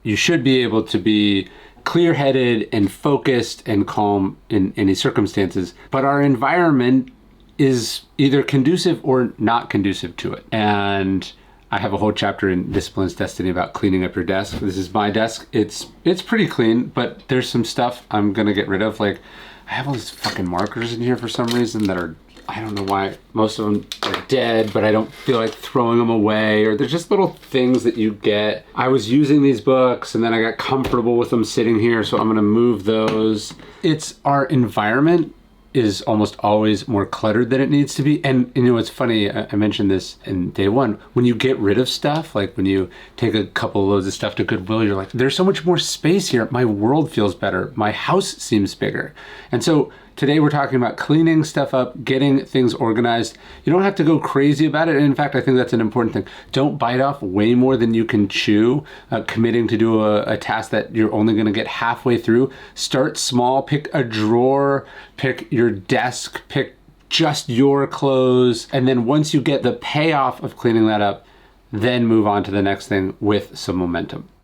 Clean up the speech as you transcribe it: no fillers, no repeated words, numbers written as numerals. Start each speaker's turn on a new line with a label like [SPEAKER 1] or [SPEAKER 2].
[SPEAKER 1] you should be able to be clear-headed and focused and calm in any circumstances. But our environment is either conducive or not conducive to it. And I have a whole chapter in Discipline's Destiny about cleaning up your desk. This is my desk. It's pretty clean, but there's some stuff I'm gonna get rid of. Like, I have all these fucking markers in here for some reason that are, I don't know why, most of them are dead, but I don't feel like throwing them away, or they're just little things that you get. I was using these books and then I got comfortable with them sitting here, so I'm gonna move those. It's our environment is almost always more cluttered than it needs to be. And you know, it's funny, I mentioned this in day one, when you get rid of stuff, like when you take a couple loads of stuff to Goodwill, you're like, there's so much more space here. My world feels better. My house seems bigger. And so today we're talking about cleaning stuff up, getting things organized. You don't have to go crazy about it. And in fact, I think that's an important thing. Don't bite off way more than you can chew, committing to do a task that you're only gonna get halfway through. Start small, pick a drawer, pick your desk, pick just your clothes. And then once you get the payoff of cleaning that up, then move on to the next thing with some momentum.